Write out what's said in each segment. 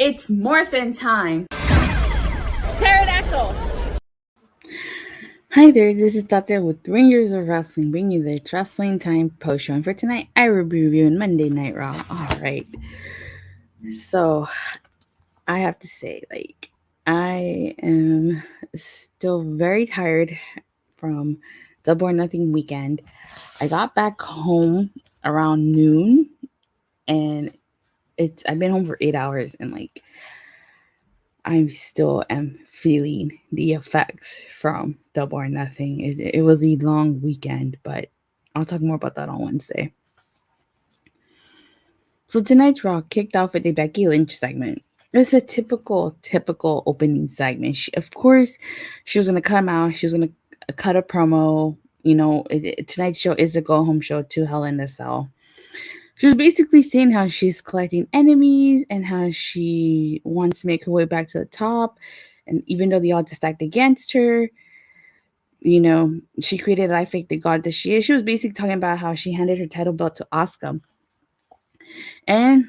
It's morphin' time. Pterodactyl. Hi there, this is Datila with 3 Years of Wrestling, bringing you the Wrestling Time post show. And for tonight, I will be reviewing Monday Night Raw. Alright. So, I have to say, I am still very tired from Double or Nothing weekend. I got back home around noon, and I've been home for 8 hours, and I still am feeling the effects from Double or Nothing. It was a long weekend, but I'll talk more about that on Wednesday. So tonight's Raw kicked off with the Becky Lynch segment. It's a typical opening segment. Of course, she was going to come out. She was going to cut a promo. You know, tonight's show is a go-home show to Hell in a Cell. She was basically saying how she's collecting enemies and how she wants to make her way back to the top. And even though the odds are stacked against her, you know, she created a life like the god that she is. She was basically talking about how she handed her title belt to Asuka. And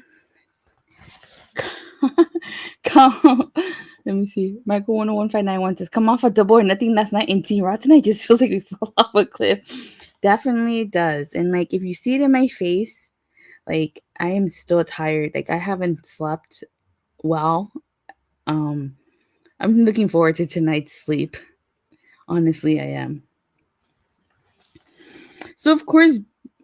let me see. Michael 101591 says, come off a Double or Nothing last night in Team Raw tonight just feels like we fell off a cliff. Definitely does. And if you see it in my face, I am still tired. I haven't slept well. I'm looking forward to tonight's sleep. Honestly, I am. So, of course,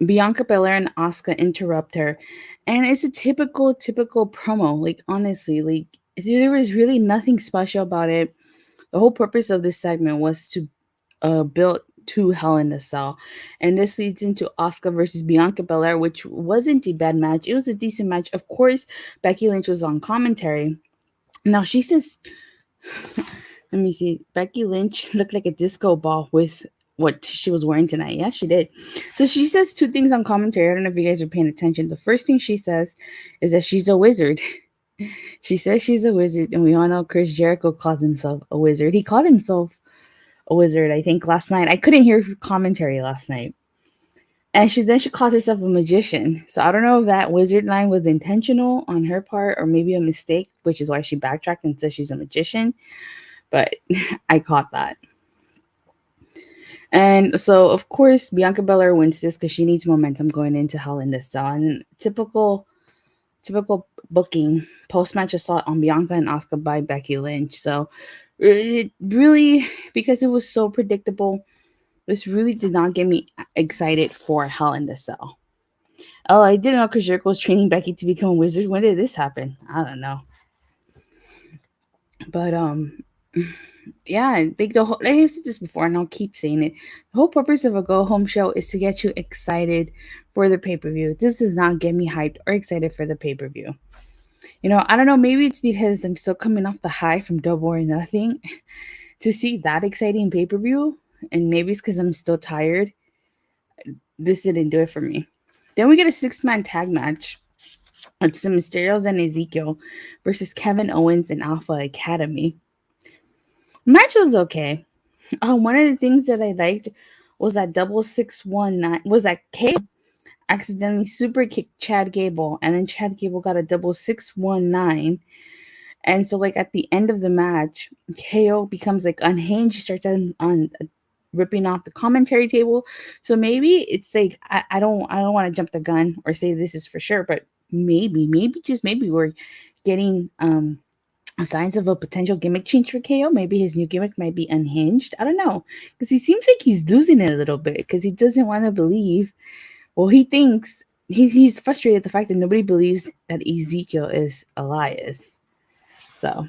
Bianca, Belair, and Asuka interrupt her. And it's a typical promo. Honestly, there was really nothing special about it. The whole purpose of this segment was to build to Hell in a Cell. And this leads into Asuka versus Bianca Belair, which wasn't a bad match. It was a decent match. Of course, Becky Lynch was on commentary. Now she says, let me see, Becky Lynch looked like a disco ball with what she was wearing tonight. Yeah, she did. So she says 2 things on commentary. I don't know if you guys are paying attention. The first thing she says is that she's a wizard. She says she's a wizard, and we all know Chris Jericho calls himself a wizard. He called himself a wizard, I think, last night. I couldn't hear commentary last night. And she calls herself a magician. So I don't know if that wizard line was intentional on her part or maybe a mistake, which is why she backtracked and said she's a magician. But I caught that. And so, of course, Bianca Belair wins this because she needs momentum going into Hell in a Cell. And typical booking, post-match assault on Bianca and Asuka by Becky Lynch. So it really, because it was so predictable, this really did not get me excited for Hell in a Cell. Oh, I didn't know Chris Jericho was training Becky to become a wizard. When did this happen? I don't know. But yeah, I think I've said this before, and I'll keep saying it. The whole purpose of a go-home show is to get you excited for the pay-per-view. This does not get me hyped or excited for the pay-per-view. You know, I don't know, maybe it's because I'm still coming off the high from Double or Nothing to see that exciting pay-per-view, and maybe it's because I'm still tired. This didn't do it for me. Then we get a 6-man tag match. It's the Mysterios and Ezekiel versus Kevin Owens and Alpha Academy. Match was okay. One of the things that I liked was that double 619 was that KO accidentally super kicked Chad Gable, and then Chad Gable got a double 619. And so at the end of the match, KO becomes unhinged, starts on ripping off the commentary table. So maybe it's I don't want to jump the gun or say this is for sure, but maybe we're getting signs of a potential gimmick change for KO. Maybe his new gimmick might be unhinged. I don't know, because he seems like he's losing it a little bit because he doesn't want to believe. Well, he thinks he's frustrated at the fact that nobody believes that Ezekiel is Elias. So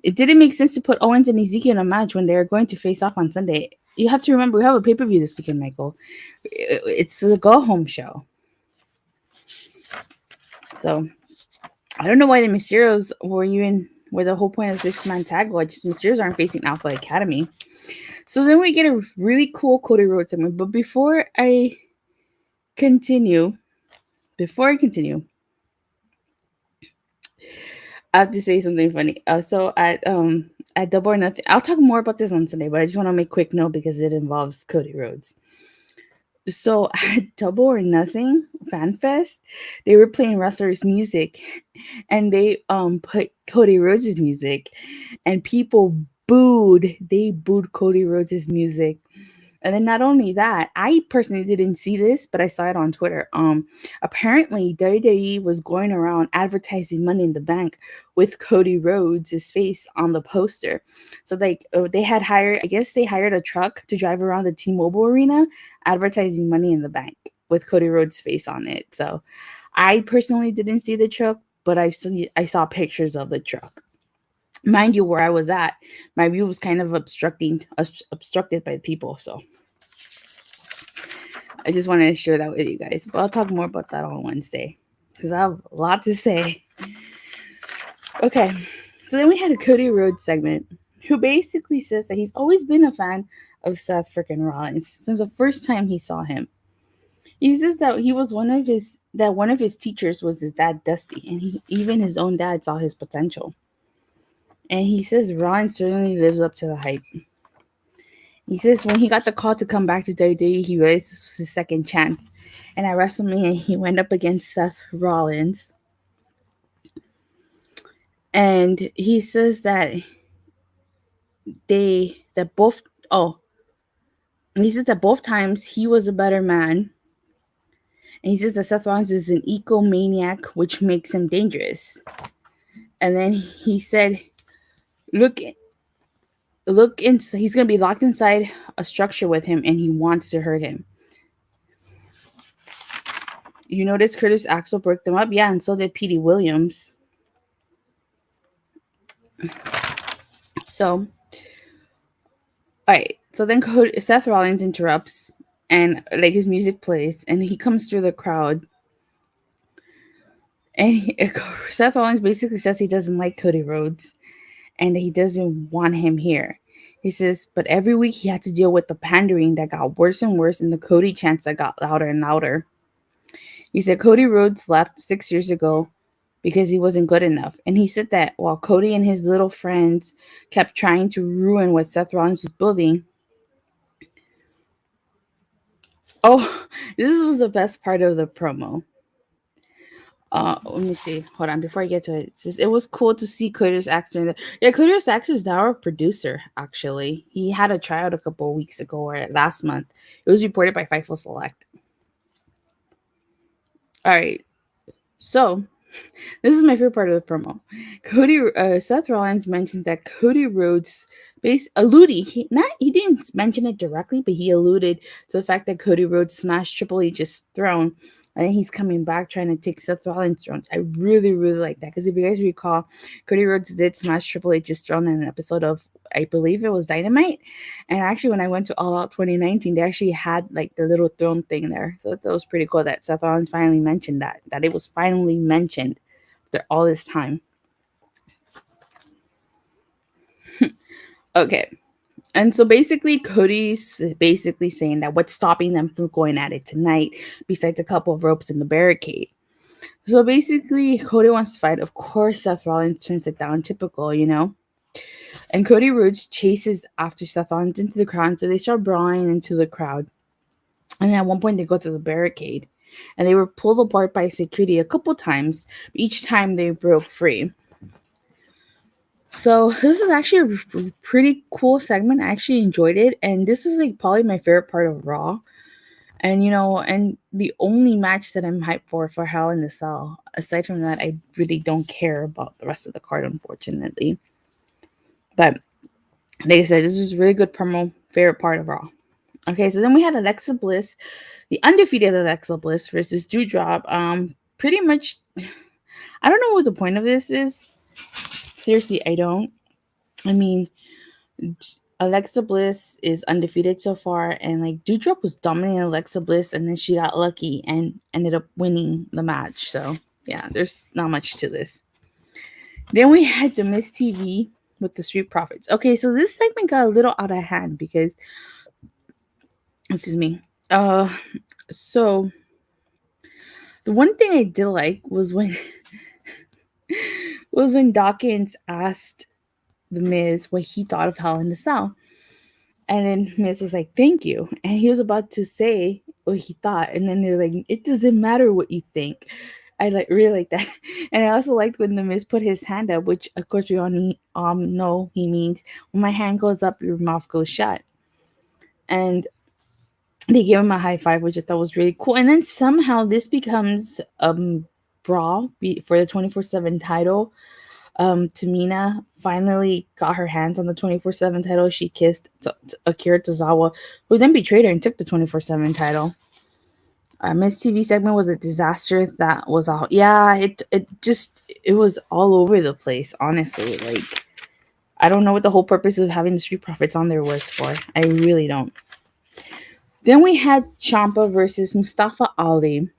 it didn't make sense to put Owens and Ezekiel in a match when they're going to face off on Sunday. You have to remember, we have a pay-per-view this weekend, Michael. It's the go-home show. So I don't know why the Mysterios were the whole point of 6-man tag. Well, just Mysterios aren't facing Alpha Academy. So then we get a really cool Cody Rhodes segment. But continue, before I continue, I have to say something funny. So at Double or Nothing, I'll talk more about this on Sunday, but I just want to make a quick note because it involves Cody Rhodes. So at Double or Nothing Fan Fest, they were playing wrestlers' music, and they put Cody Rhodes' music, and people booed. They booed Cody Rhodes' music. And then not only that, I personally didn't see this, but I saw it on Twitter. Apparently WWE was going around advertising Money in the Bank with Cody Rhodes' face on the poster. So like they had hired, I guess they hired a truck to drive around the T-Mobile Arena advertising Money in the Bank with Cody Rhodes' face on it. So I personally didn't see the truck, but I saw pictures of the truck. Mind you, where I was at, my view was kind of obstructed by people. So I just wanted to share that with you guys. But I'll talk more about that on Wednesday because I have a lot to say. Okay, so then we had a Cody Rhodes segment who basically says that he's always been a fan of Seth freaking Rollins since the first time he saw him. He says that one of his teachers was his dad Dusty, and even his own dad saw his potential. And he says Rollins certainly lives up to the hype. He says when he got the call to come back to WWE, he realized this was his second chance. And at WrestleMania, he went up against Seth Rollins. And he says that he says that both times he was a better man. And he says that Seth Rollins is an ecomaniac, which makes him dangerous. And then he said, look inside. He's going to be locked inside a structure with him, and he wants to hurt him. You notice Curtis Axel broke them up? Yeah, and so did Petey Williams. So, alright. So then Seth Rollins interrupts, and like his music plays, and he comes through the crowd. And Seth Rollins basically says he doesn't like Cody Rhodes, and he doesn't want him here. He says, but every week he had to deal with the pandering that got worse and worse, and the Cody chants that got louder and louder. He said Cody Rhodes left 6 years ago because he wasn't good enough. And he said that while Cody and his little friends kept trying to ruin what Seth Rollins was building. Oh, this was the best part of the promo. Let me see. Hold on, before I get to it. It was cool to see Curtis Axel. Yeah, Curtis Axel is now a producer, actually. He had a tryout a couple of weeks ago or last month. It was reported by Fightful Select. Alright. So this is my favorite part of the promo. Seth Rollins mentions that Cody Rhodes he didn't mention it directly, but he alluded to the fact that Cody Rhodes smashed Triple H's throne, and then he's coming back trying to take Seth Rollins' throne. I really, really like that because if you guys recall, Cody Rhodes did smash Triple H's throne in an episode of, I believe it was Dynamite, and actually when I went to All Out 2019, they actually had like the little throne thing there, so that was pretty cool that Seth Rollins finally mentioned that it was finally mentioned after all this time. Okay. And so basically, Cody's basically saying that what's stopping them from going at it tonight, besides a couple of ropes in the barricade. So basically, Cody wants to fight. Of course, Seth Rollins turns it down, typical, you know. And Cody Rhodes chases after Seth Rollins into the crowd, so they start brawling into the crowd. And then at one point, they go through the barricade, and they were pulled apart by security a couple times. Each time, they broke free. So this is actually a pretty cool segment. I actually enjoyed it, and this was like probably my favorite part of Raw. And and the only match that I'm hyped for Hell in the Cell. Aside from that, I really don't care about the rest of the card, unfortunately. But like I said, this was a really good promo. Favorite part of Raw. Okay, so then we had Alexa Bliss, the undefeated Alexa Bliss versus Doudrop. Pretty much, I don't know what the point of this is. Seriously, I don't. I mean, Alexa Bliss is undefeated so far, and like Doudrop was dominating Alexa Bliss, and then she got lucky and ended up winning the match. So Yeah, there's not much to this. Then we had the Miz TV with the Street Profits. Okay, so this segment got a little out of hand because, excuse me. Uh, so the one thing I did like was when Dawkins asked the Miz what he thought of Hell in the Cell, and then Miz was like, "Thank you," and he was about to say what he thought, and then they're like, "It doesn't matter what you think." I really like that, and I also liked when the Miz put his hand up, which of course we all know he means when my hand goes up, your mouth goes shut, and they gave him a high five, which I thought was really cool. And then somehow this becomes brawl for the 24/7 title. Tamina finally got her hands on the 24/7 title. She kissed Akira Tozawa, who then betrayed her and took the 24/7 title. Miz TV segment was a disaster. That was all. Yeah, it was all over the place. Honestly, like I don't know what the whole purpose of having the Street Profits on there was for. I really don't. Then we had Ciampa versus Mustafa Ali.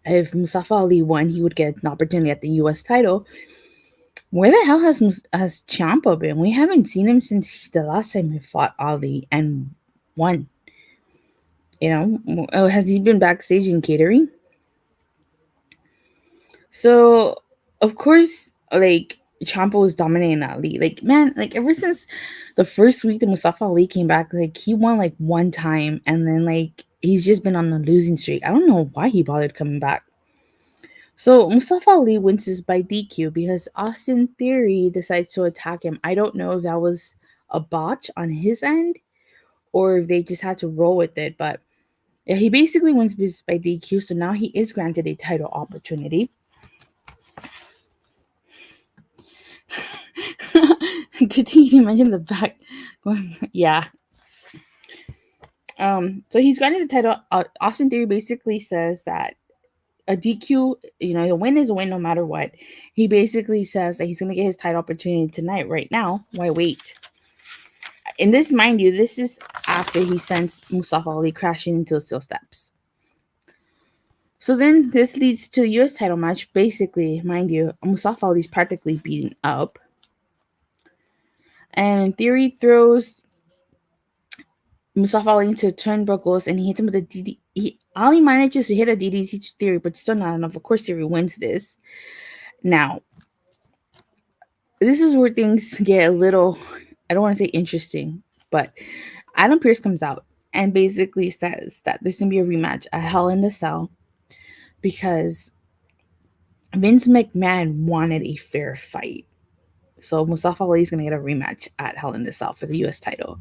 If Mustafa Ali won, he would get an opportunity at the U.S. title. Where the hell has Ciampa been? We haven't seen him since the last time he fought Ali and won. Has he been backstage in catering? So, of course, like Ciampa was dominating Ali. Like, man, like ever since the first week that Mustafa Ali came back, like he won like one time, and then like he's just been on a losing streak. I don't know why he bothered coming back. So Mustafa Ali wins this by DQ because Austin Theory decides to attack him. I don't know if that was a botch on his end or if they just had to roll with it, but yeah, he basically wins this by DQ. So now he is granted a title opportunity. Good thing you mentioned the back. Yeah. So he's granted the title. Austin Theory basically says that a DQ, a win is a win no matter what. He basically says that he's going to get his title opportunity tonight, right now. Why wait? And this, mind you, this is after he sends Mustafa Ali crashing into the steel steps. So then this leads to the U.S. title match. Basically, mind you, Mustafa Ali is practically beaten up. And Theory throws Mustafa Ali into turnbuckles and he hits him with a DD. Ali manages to hit a DDT to Theory, but still not enough. Of course, Theory wins this. Now, this is where things get a little, I don't want to say interesting, but Adam Pearce comes out and basically says that there's going to be a rematch at Hell in the Cell because Vince McMahon wanted a fair fight. So Mustafa Ali is going to get a rematch at Hell in the Cell for the U.S. title.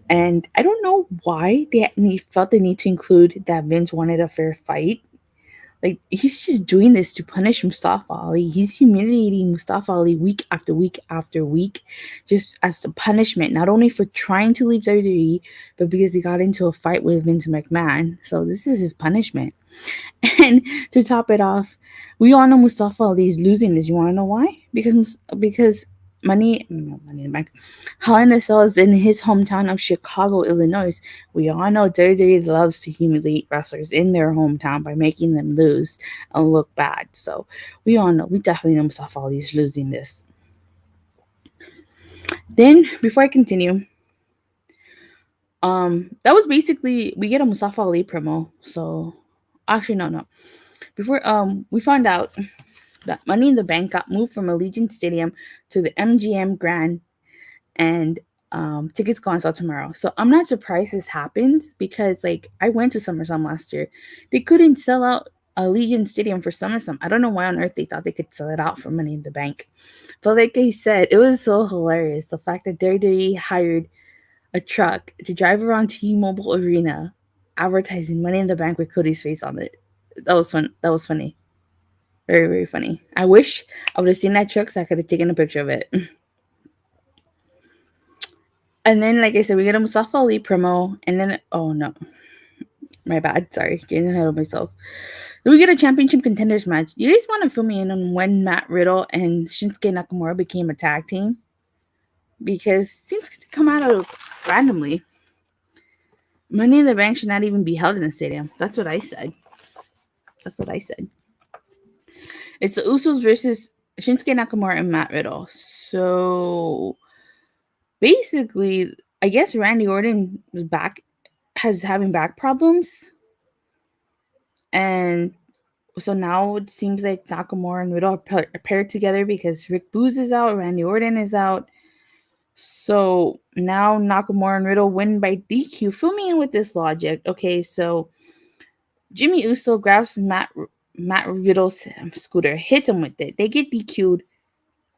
And I don't know why they felt the need to include that Vince wanted a fair fight. Like, he's just doing this to punish Mustafa Ali. He's humiliating Mustafa Ali week after week after week, just as a punishment, not only for trying to leave WWE, but because he got into a fight with Vince McMahon. So this is his punishment. And to top it off, we all know Mustafa Ali is losing this. You want to know why? Because Money in the Bank, Hell in a Cell is in his hometown of Chicago, Illinois. We all know WWE loves to humiliate wrestlers in their hometown by making them lose and look bad. So we definitely know Mustafa Ali is losing this. Then, before I continue, that was basically, we get a Mustafa Ali promo. So actually, no. Before we found out that Money in the Bank got moved from Allegiant Stadium to the MGM Grand, and tickets go on sale tomorrow. So I'm not surprised this happens because, like, I went to SummerSlam last year. They couldn't sell out Allegiant Stadium for SummerSlam. I don't know why on earth they thought they could sell it out for Money in the Bank. But like I said, it was so hilarious. The fact that WWE hired a truck to drive around T-Mobile Arena advertising Money in the Bank with Cody's face on it. That was fun. That was funny. Very, very funny. I wish I would have seen that truck so I could have taken a picture of it. And then, like I said, we get a Mustafa Ali promo, and then, oh no, my bad, sorry, getting ahead of myself. Then we get a championship contenders match. You guys want to fill me in on when Matt Riddle and Shinsuke Nakamura became a tag team? Because it seems to come out of randomly. Money in the Bank should not even be held in the stadium. That's what I said. It's the Usos versus Shinsuke Nakamura and Matt Riddle. So basically, I guess Randy Orton was back, has having back problems, and so now it seems like Nakamura and Riddle are paired together because Rick Booz is out, Randy Orton is out. So now Nakamura and Riddle win by DQ. Fill me in with this logic. Okay, so Jimmy Uso grabs Matt Riddle's scooter, hits him with it. They get DQ'd.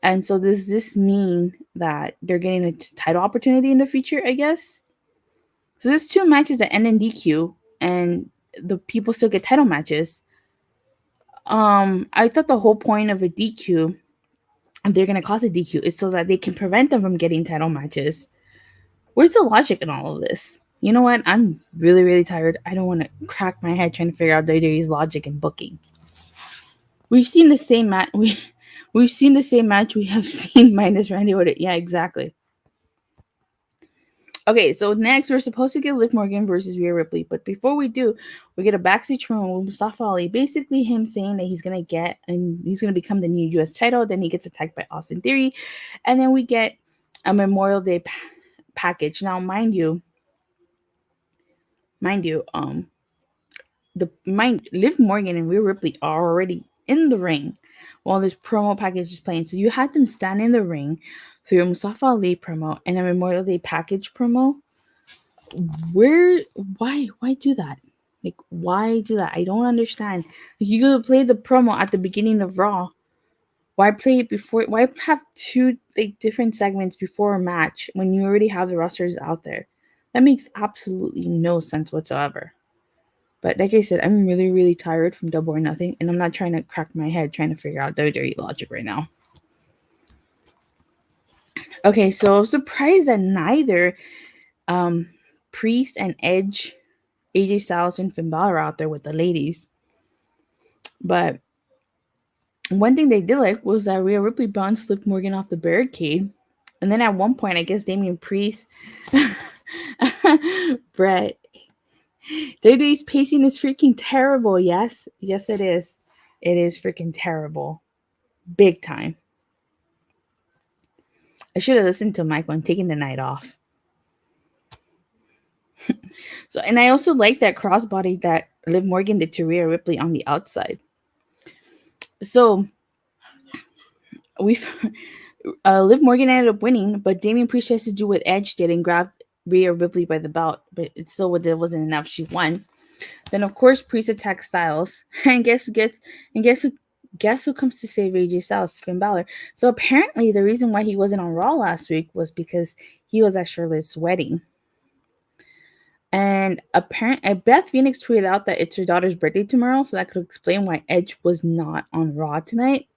And so does this mean that they're getting a title opportunity in the future, I guess? So there's 2 matches that end in DQ and the people still get title matches. I thought the whole point of a DQ, if they're gonna cause a DQ, is so that they can prevent them from getting title matches. Where's the logic in all of this? You know what? I'm really, really tired. I don't want to crack my head trying to figure out WWE's logic in booking. We've seen the same match. We've seen the same match we have seen minus Randy Orton. Yeah, exactly. Okay, so next we're supposed to get Liv Morgan versus Rhea Ripley, but before we do, we get a backstage promo with Mustafa Ali, basically him saying that he's gonna become the new U.S. title. Then he gets attacked by Austin Theory, and then we get a Memorial Day package. Now, mind you, Liv Morgan and Rhea Ripley are already in the ring while this promo package is playing. So you had them stand in the ring through a Mustafa Ali promo and a Memorial Day package promo. Why do that? Like, why do that? I don't understand. Like, you gotta play the promo at the beginning of Raw. Why play it before? Why have 2 different segments before a match when you already have the rosters out there? That makes absolutely no sense whatsoever. But like I said, I'm really, really tired from Double or Nothing, and I'm not trying to crack my head trying to figure out WWE logic right now. Okay, so I was surprised that neither Priest and Edge, AJ Styles, and Finn Balor are out there with the ladies. But one thing they did like was that Rhea Ripley bounced Liv Morgan off the barricade. And then at one point, I guess Damian Priest, Brett, WWE's pacing is freaking terrible. Yes, it is. It is freaking terrible. Big time. I should have listened to Mike when taking the night off. So, and I also like that crossbody that Liv Morgan did to Rhea Ripley on the outside. So, Liv Morgan ended up winning, but Damian Priest has to do what Edge did and grab Rhea Ripley by the belt, but it still wasn't enough. She won. Then of course Priest attacks Styles, and guess who comes to save AJ Styles? Finn Balor. So apparently the reason why he wasn't on Raw last week was because he was at Charlotte's wedding. And apparently Beth Phoenix tweeted out that it's her daughter's birthday tomorrow, so that could explain why Edge was not on Raw tonight.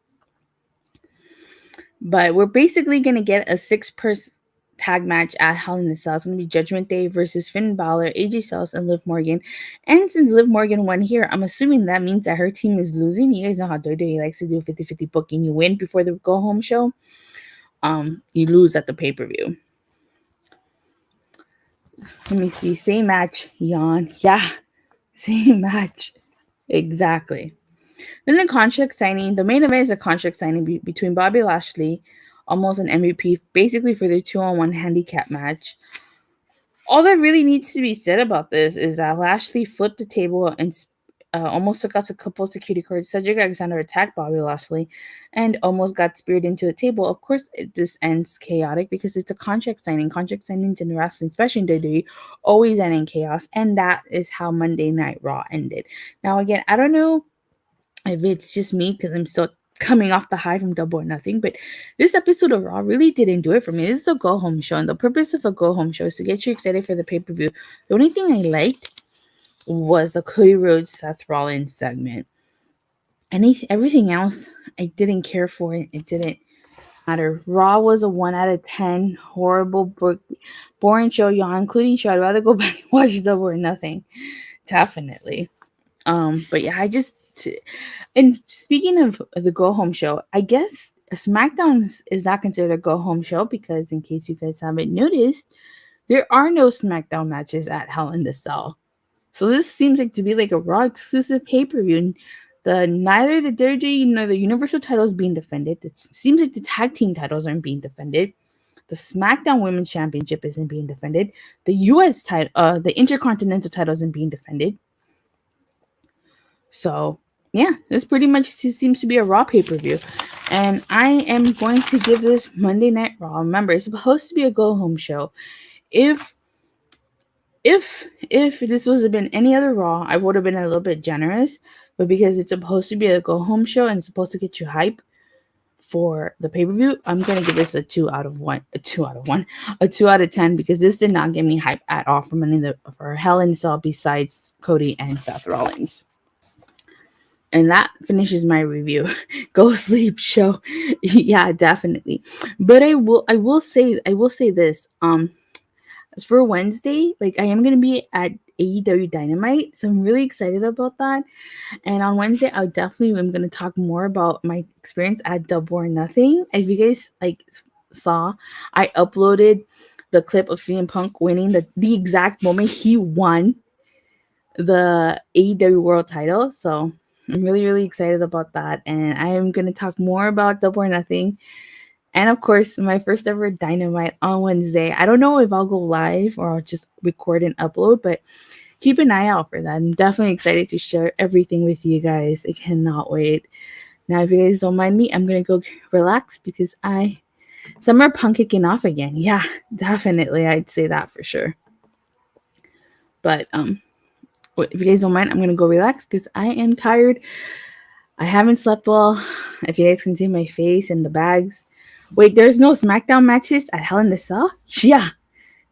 But we're basically gonna get a 6-person tag match at Hell in a Cell. It's going to be Judgment Day versus Finn Balor, AJ Styles, and Liv Morgan. And since Liv Morgan won here, I'm assuming that means that her team is losing. You guys know how WWE likes to do 50-50 booking. You win before the go-home show. You lose at the pay-per-view. Let me see. Same match. Yawn. Yeah. Same match. Exactly. Then the contract signing. The main event is a contract signing between Bobby Lashley, almost an MVP, basically for their 2-on-1 handicap match. All that really needs to be said about this is that Lashley flipped the table and almost took out a couple of security guards. Cedric Alexander attacked Bobby Lashley and almost got speared into a table. Of course, this ends chaotic because it's a contract signing. Contract signings in wrestling, especially in WWE, always end in chaos. And that is how Monday Night Raw ended. Now, again, I don't know if it's just me because I'm still coming off the high from Double or Nothing, but this episode of Raw really didn't do it for me. This is a go-home show, and the purpose of a go-home show is to get you excited for the pay-per-view. The only thing I liked was the Cody Rhodes Seth Rollins segment. Everything else I didn't care for. It didn't matter. Raw was a 1 out of 10 horrible boring show, y'all, including show. I'd rather go back and watch Double or Nothing. Definitely. But yeah, and speaking of the go home show, I guess SmackDown is not considered a go home show because, in case you guys haven't noticed, there are no SmackDown matches at Hell in the Cell. So this seems like to be like a Raw exclusive pay-per-view. And Neither the WWE nor the Universal title is being defended. It seems like the tag team titles aren't being defended. The SmackDown Women's Championship isn't being defended. The U.S. title, the Intercontinental title isn't being defended. So yeah, this pretty much seems to be a Raw pay-per-view. And I am going to give this Monday Night Raw. Remember, it's supposed to be a go-home show. If this was been any other Raw, I would have been a little bit generous. But because it's supposed to be a go-home show and it's supposed to get you hype for the pay-per-view, I'm gonna give this a 2 out of 1, a 2 out of 1, a 2 out of 10, because this did not get me hype at all for Hell in a Cell besides Cody and Seth Rollins. And that finishes my review. Go sleep show. Yeah, definitely. But I will say this. As for Wednesday, like I am gonna be at AEW Dynamite, so I'm really excited about that. And on Wednesday, I definitely am gonna talk more about my experience at Double or Nothing. If you guys saw, I uploaded the clip of CM Punk winning the exact moment he won the AEW World Title. So I'm really, really excited about that. And I am going to talk more about Double or Nothing. And of course, my first ever Dynamite on Wednesday. I don't know if I'll go live or I'll just record and upload, but keep an eye out for that. I'm definitely excited to share everything with you guys. I cannot wait. Now, if you guys don't mind me, I'm going to go relax because summer punk kicking off again. Yeah, definitely. I'd say that for sure. But, if you guys don't mind, I'm going to go relax because I am tired. I haven't slept well. If you guys can see my face and the bags. Wait, there's no SmackDown matches at Hell in the Cell? Yeah,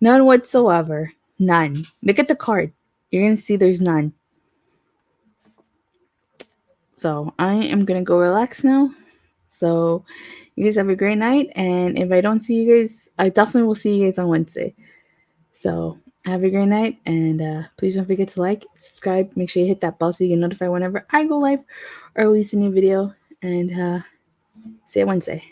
none whatsoever. None. Look at the card. You're going to see there's none. So I am going to go relax now. So you guys have a great night. And if I don't see you guys, I definitely will see you guys on Wednesday. So have a great night, and please don't forget to like, subscribe, make sure you hit that bell so you get notified whenever I go live or release a new video, and see you Wednesday.